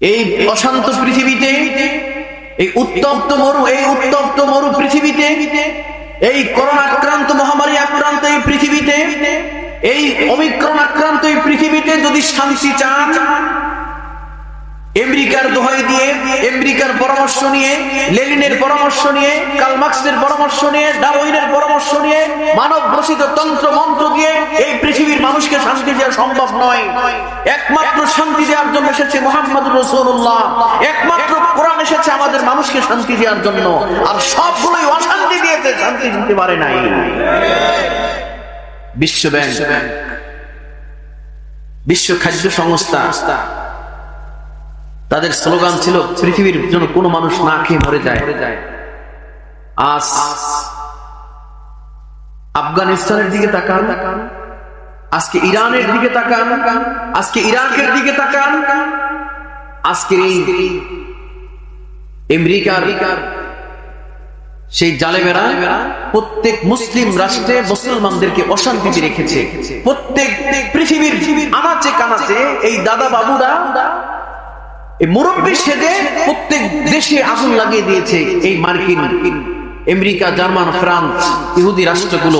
এই অশান্ত পৃথিবীতে, এই উত্তপ্ত মরু পৃথিবীতে, এই করোনা আক্রান্ত মহামারী আক্রান্ত এই পৃথিবীতে, এই ওমিক্রন আক্রান্ত এই পৃথিবীতে যদি শান্তি চান, আমেরিকার দোহাই দিয়ে, আমেরিকার পরামর্শ নিয়ে, লেনিনের পরামর্শ নিয়ে, কার্ল মার্কসের পরামর্শ নিয়ে, ডারউইনের পরামর্শ নিয়ে, মানব রচিত তন্ত্র মন্ত্র দিয়ে এই পৃথিবীর মানুষকে শান্তি দেওয়া সম্ভব নয়। একমাত্র শান্তি দেওয়ার জন্য এসেছে মুহাম্মদুর রাসূলুল্লাহ, একমাত্র কোরআন এসেছে আমাদের মানুষকে শান্তি দেওয়ার জন্য। আর সবগুলোই অশান্তি দিয়েছে, শান্তি দিতে পারে নাই। বিশ্ব ব্যাংক, বিশ্ব খাদ্য সংস্থা, তাদের স্লোগান ছিল পৃথিবীর জন্য কোনো মানুষ না খেয়ে মরে যায়। আজ আফগানিস্তানের দিকে তাকান, আজকে ইরানের দিকে তাকান, আজকে ইরাকের দিকে তাকান, আজকে আমেরিকার সেই জালেমেরা প্রত্যেক মুসলিম রাষ্ট্রে মুসলমানদেরকে অশান্তিতে রেখেছে। প্রত্যেক পৃথিবীর আনাচে কানাচে এই দাদা বাবুরা মুরব্বী সেজে প্রত্যেক দেশে আগুন লাগিয়ে দিয়েছে। এই মার্কিন, আমেরিকা, জার্মান, ফ্রান্স, ইহুদি রাষ্ট্রগুলো।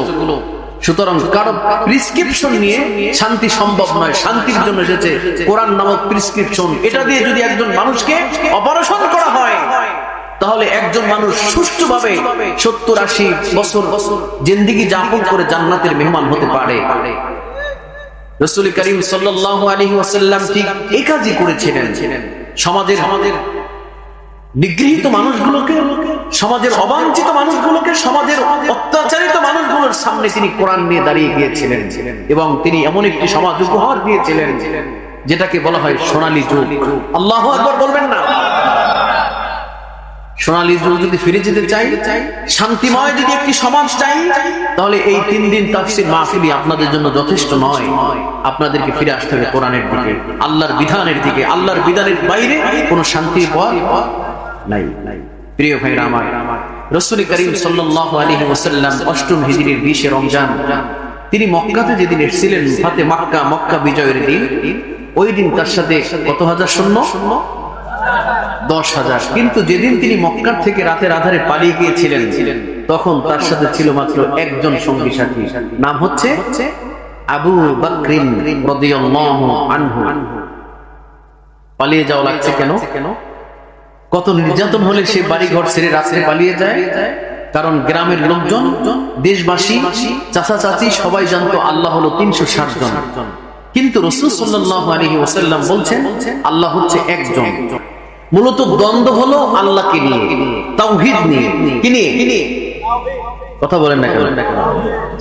সুতরাং কারো প্রেসক্রিপশন নিয়ে শান্তি সম্ভব নয়। শান্তির জন্য এসেছে কোরআন নামক প্রেসক্রিপশন। এটা দিয়ে যদি একজন মানুষকে অপারেশন করা হয়, তাহলে একজন মানুষ সুষ্ঠুভাবে 70-80 বছর জিন্দেগি যাপন করে জান্নাতের মেহমান হতে পারে। রাসূল করিম সাল্লাল্লাহু আলাইহি ওয়াসাল্লাম ঠিক এই কাজই করেছিলেন। সমাজের নিগৃহীত মানুষগুলোকে, সমাজের অবাঞ্ছিত মানুষগুলোকে, সমাজের অত্যাচারিত মানুষগুলোর সামনে তিনি কোরআন নিয়ে দাঁড়িয়ে গিয়েছিলেন এবং তিনি এমন একটি সমাজ উপহার দিয়েছিলেন যেটাকে বলা হয় সোনালী যুগ। আল্লাহু আকবার বলবেন না? সোনালী যুগ যদি ফিরে যেতে চাই, শান্তিময় যদি একটি সমাজ চাই, তাহলে এই 3 দিন তাফসীর মাহফিল আপনাদের জন্য যথেষ্ট নয়। আপনাদেরকে ফিরে আসতে হবে কোরআনের দিকে, আল্লাহর বিধানের দিকে। আল্লাহর বিধানের বাইরে কোনো শান্তির পথ নাই। প্রিয় ভাইরা আমার, রাসূল করিম সাল্লাল্লাহু আলাইহি ওয়াসাল্লাম 8ম হিজরির 20 রমজান তিনি মক্কাতে যেদিন এসেছিলেন, ফাতে মক্কা বিজয়ের দিন, ওই দিন তার সাথে কত হাজার সৈন্য? 10,000। কিন্তু যেদিন তিনি মক্কার থেকে রাতের আধারে পালিয়ে গিয়েছিলেন, তখন তার সাথে ছিল মাত্র একজন সঙ্গী সাথী, নাম হচ্ছে আবু বকর রাদিয়াল্লাহু আনহু। পালিয়ে যাওয়া লাগছে কেন? কত নির্যাতন হলে সে বাড়ি ঘর ছেড়ে রাত্রে পালিয়ে যায়? কারণ গ্রামের লোকজন, দেশবাসী, চাচা চাচি সবাই জানতো আল্লাহ হলো 360 জন। কিন্তু রাসূল সাল্লাল্লাহু আলাইহি ওয়াসাল্লাম বলছেন আল্লাহ হচ্ছে একজন। মূলত দ্বন্দ্ব হলো আল্লাহকে নিয়ে, তাওহীদ নিয়ে। কি নিয়ে? কথা বলেন না কেন?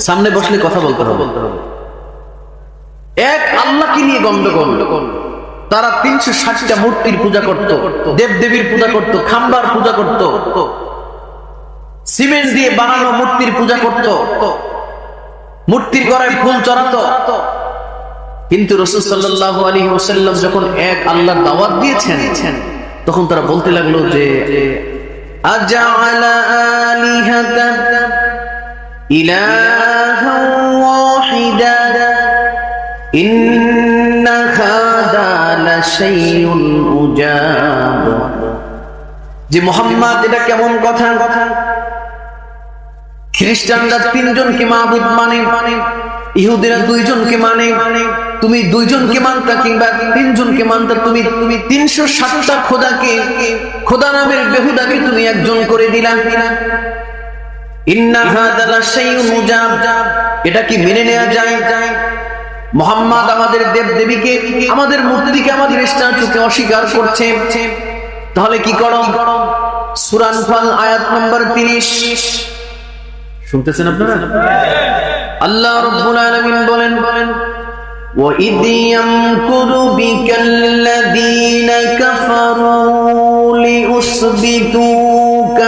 সামনে বসলে কথা বলতে হবে। এক আল্লাহকে নিয়ে গন্ডগোল। তারা 360টা মূর্তির পূজা করত, দেবদেবীর পূজা করত, খাম্বার পূজা করত, সিমেন্ট দিয়ে বানানো মূর্তির পূজা করত, মূর্তির গড়ায় ফুল চড়াতো। কিন্তু রাসূল সাল্লাল্লাহু আলাইহি ওয়াসাল্লাম যখন এক আল্লাহর দাওয়াত দিয়েছেন, তখন তারা বলতে লাগলো যে আজআলা আলিহাতা ইলাহান ওয়াহিদা ইন্না হাদা লাশাইউন উজাব। যে মুহাম্মদ, এটা কেমন কথা? খ্রিস্টানরা 3 জনকে মাবুদ মানে, ইহুদিরা 2 জনকে মানে। তুমি 2 জনকে মানতা কিংবা 3 জনকে মানতা, তুমি 360টা খোদাকে, খোদা নামের বেহুদাকে তুমি একজন করে দিলা। ইন্না হাযা লাশাইউন উজাব, এটা কি মেনে নেওয়া যায়? মুহাম্মদ আমাদের দেবদেবীকে, আমাদের মূর্তিকে, আমাদের স্ট্যাচুকে অস্বীকার করছে। তাহলে কি করো? সূরা আনফাল আয়াত নম্বর 30। শুনতেছেন আপনারা? আল্লাহ রাব্বুল আলামিন বলেন, وَإِذْ يَمْكُرُ بِكَ الَّذِينَ كَفَرُوا لِيُثْبِتُوكَ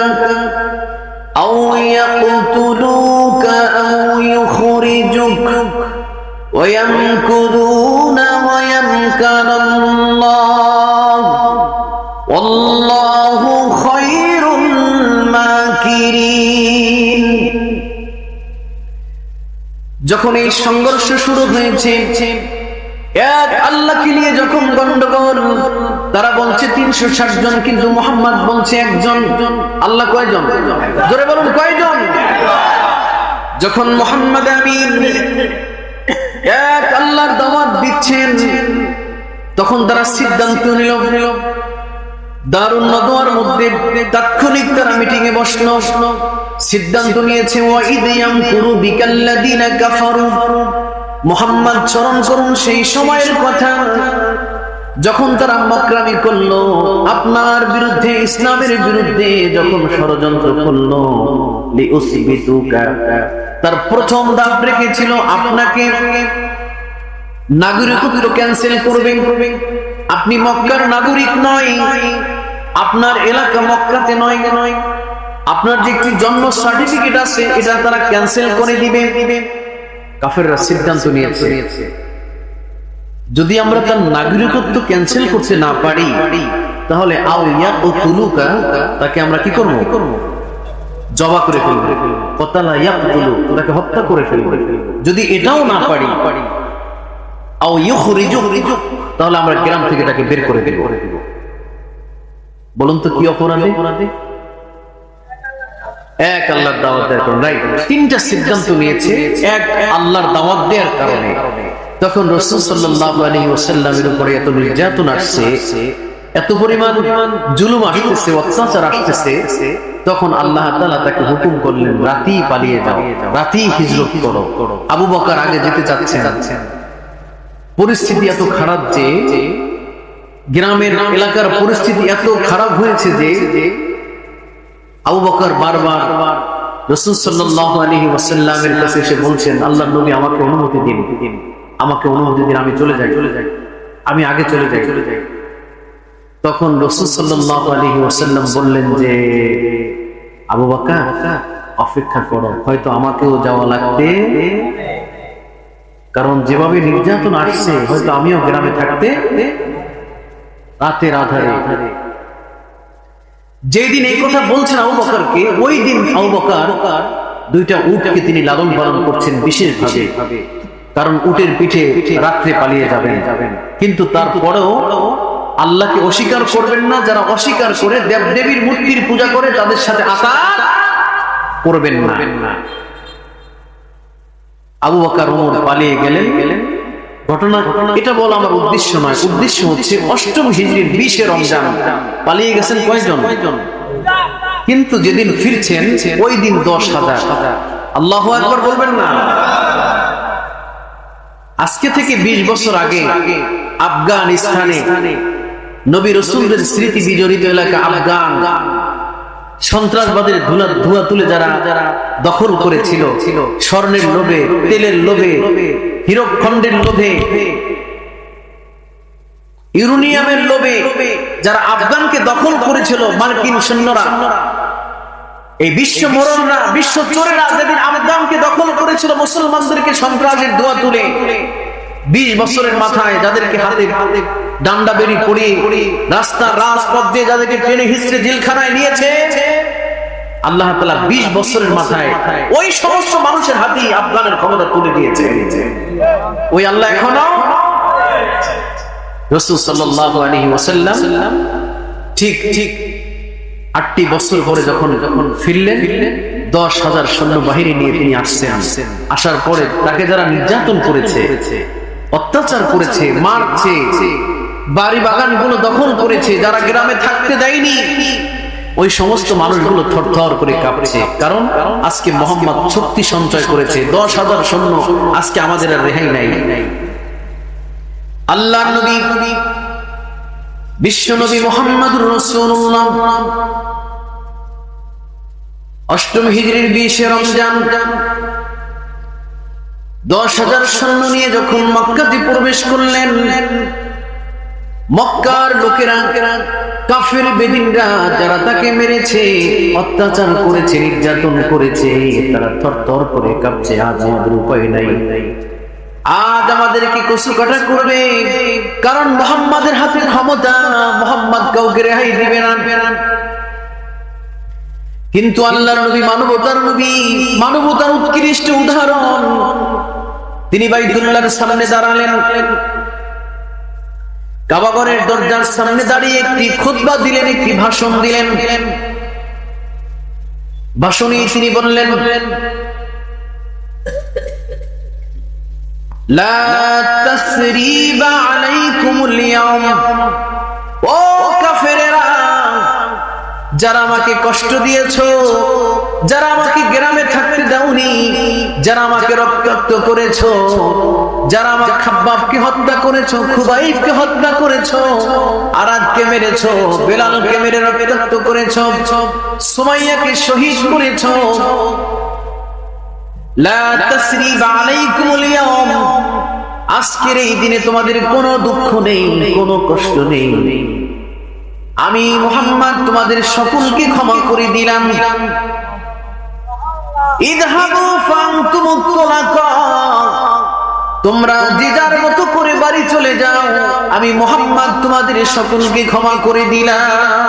أَوْ يَقْتُلُوكَ أَوْ يُخْرِجُوكَ وَيَمْكُرُونَ وَيَمْكَرُ اللَّهُ وَاللَّهُ خَيْرُ الْمَاكِرِينَ। যখন এই সংঘর্ষ শুরু হয়েছে, এক আল্লাহকে নিয়ে যখন গন্ডগোল, তারা বলছে 360 জন, কিন্তু মুহাম্মদ বলছে একজন। আল্লাহ কয়জন? জোরে বলুন কয়জন? যখন মুহাম্মদ আমিন এক আল্লাহর দাওয়াত দিচ্ছেন, তখন তারা সিদ্ধান্ত নিল, দারুন নদওয়ার মধ্যে তাৎক্ষণিক তারা মিটিং এ বসলো, সিদ্ধান্ত নিয়েছে ওয়াইদ ইয়ামকুরু বিকাল্লাযিনা কাফারু। মুহাম্মদ স্মরণ করুন সেই সময়ের কথা যখন তারা মকরামি করলো, আপনার বিরুদ্ধে, ইসলামের বিরুদ্ধে যখন ষড়যন্ত্র করলো। লিউসবিতুকা, তার প্রথম ধাপ রেখেছিল আপনাকে নাগরিকত্ব ক্যান্সেল করবেন। আপনি মক্কার নাগরিক নয়, আপনার এলাকা মক্কাতে নয়, আপনার যে একটি জন্ম সার্টিফিকেট আছে এটা তারা ক্যান্সেল করে দিবে। কাফেররা সিদ্ধান্ত নিয়েছে যদি আমরা তার নাগরিকত্ব ক্যান্সেল করতে না পারি, তাহলে আউয়াতুলুকা, তাকে আমরা কি করব? জবা করে ফেলব। কতালা ইয়াকতুলু, তাকে হত্যা করে ফেলব। যদি এটাও না পারি, আও ইউখরিজুক, তাহলে আমরা গ্রাম থেকে তাকে বের করে দেব। বলুন তো কি অপরাধে? এক আল্লাহর দাওয়াত দেওয়ার কারণে, রাইট? তিনটা সিদ্ধান্ত নিয়েছে এক আল্লাহর দাওয়াত দেওয়ার কারণে। তখন রাসূল সাল্লাল্লাহু আলাইহি ওয়াসাল্লামের উপরে এত নির্যাতন আসছে, এত পরিমাণ জুলুম আসতেছে, অত্যাচার আসতেছে, তখন আল্লাহ তাআলা তাকে হুকুম করলেন রাতেই পালিয়ে যাও, রাতেই হিজরত করো। আবু বকর আগে যেতে চাচ্ছেন, পরিস্থিতি এত খারাপ যে গ্রামের এলাকার পরিস্থিতি এত খারাপ হয়েছে যে আবু বকর বারবার রাসূল সাল্লাল্লাহু আলাইহি ওয়াসাল্লামের কাছে এসে বলছেন, আল্লাহর নবী আমাকে অনুমতি দিন, আমাকে অনুমতি দিন, আমি চলে যাই, আমি আগে চলে যাই। তখন রাসূল সাল্লাল্লাহু আলাইহি ওয়াসাল্লাম বললেন যে আবু বকর অপেক্ষা করো, হয়তো আমাকেও যাওয়া লাগবে, কারণ যেভাবে নির্যাতন আসছে হয়তো আমিও গ্রামে থাকতে রাতের আধারে। যেদিন এই কথা বলছেন আবু বকরকে, ওই দিন আবু বকর দুইটা উটকে তিনি লালন পালন করছেন বিশেষভাবে, কারণ উটের পিঠে রাত্রে পালিয়ে যাবেন। কিন্তু তারপরেও আল্লাহকে অস্বীকার করবেন না। যারা অস্বীকার করে দেবদেবীর মূর্তির পূজা করে তাদের সাথে আঘাত করবেন না। আবু বকর ওমর পালিয়ে গেলেন। ঘটনা এটা বলা আমার উদ্দেশ্য নয়, উদ্দেশ্য হচ্ছে 8ম হিজরির 20 রমজান পালিয়ে গেছেন কয়জন? কিন্তু যেদিন ফিরছেন ওই দিন 10,000। আল্লাহু আকবার বলবেন না? আজকে থেকে 20 বছর আগে আফগানিস্তানে নবী রাসূলের স্মৃতি বিজড়িত এলাকা আফগান সন্ত্রাসবাদের ধুয়া তুলে যারা দখল করেছিল, স্বর্ণের লোভে, তেলের লোভে, হীরকখণ্ডের লোভে, ইউরেনিয়ামের লোভে যারা আফগানকে দখল করেছিল মার্কিন সৈন্যরা, এই বিশ্ব মরণরা, বিশ্ব চোরেরা যেদিন আফগানকে দখল করেছিল মুসলমানদেরকে সন্ত্রাসের ধোঁয়া তুলে, 20 বছরের মাথায় যাদেরকে হাতে ডান্ডা বেরি পড়িয়ে রাস্তার রাজপথ দিয়ে যাদেরকে টেনে হিঁচড়ে জেলখানায় নিয়েছে, আল্লাহ তাআলা 20 বছরের মাথায় ওই সমস্ত মানুষের হাতেই আফগানের ক্ষমতা তুলে দিয়েছে। ওই আল্লাহ এখনো। রাসূল সাল্লাল্লাহু আলাইহি ওয়াসাল্লাম ঠিক 8টি বছর পরে যখন ফিরলেন, 10,000 সৈন্য বাহিনী নিয়ে তিনি আসছেন। আসার পরে তাকে যারা নির্যাতন করেছে, অত্যাচার করেছে, মারছে, বাড়ি বাগানগুলো দখল করেছে, যারা গ্রামে থাকতে দেয়নি, ওই সমস্ত মানুষগুলো থরথর করে কাঁপছে। কারণ আজকে মুহাম্মদ শক্তি সঞ্চয় করেছে, 10,000 সৈন্য, আজকে আমাদের আর রেহাই নাই। আল্লাহর নবী বিশ্ব নবী মুহাম্মদুর রাসূলুল্লাহ 8ম হিজরির 20 রমজান 10,000 সৈন্য নিয়ে যখন মক্কাতে প্রবেশ করলেন, মক্কার লোকেরা, কাফের বেদিনরা যারা তাকে মেরেছে, অত্যাচার করেছে, নির্যাতন করেছে, তারা থরথর করে কাঁপছে। আজ আমাদের উপায় নাই, আজ আমাদেরকে কসু কাটা করবে, কারণ মুহাম্মাদের হাতে ক্ষমতা, মুহাম্মদ কাউকে রেহাই দিবে না। কিন্তু আল্লাহর নবী মানবতার নবী, মানবতার উৎকৃষ্ট উদাহরণ। তিনি বাইতুল্লাহর সামনে দাঁড়ালেন, কাবাগরের দরজার সামনে দাঁড়িয়ে একটি খুতবা দিলেন, একটি ভাষণ দিলেন। ভাষণে তিনি বললেন, লা তাসরিবা আলাইকুমুল ইয়াউম, ও কাফেরেরা, যারা আমাকে কষ্ট দিয়েছো, যারা আমাকে গ্রামে থাকতে দাওনি, যারা আমাকে রক্তাক্ত করেছো, যারা আমার খাব্বাবকে হত্যা করেছো, খুবাইবকে হত্যা করেছো, আরাদকে মেরেছো, বেলালকে মেরে রক্তাক্ত করেছো, সুমাইয়াকে শহীদ করেছো, লা তাসরিবা আলাইকুমুল ইয়াউম, আজকের এই দিনে তোমাদের কোনো দুঃখ নেই, কোনো কষ্ট নেই। আমি মুহাম্মদ তোমাদের সকলকে ক্ষমা করে দিলাম। ইযহাবু ফানতুমুত তুলাকা, তোমরা যে যার মতো করে বাড়ি চলে যাও, আমি মুহাম্মদ তোমাদের সকলকে ক্ষমা করে দিলাম।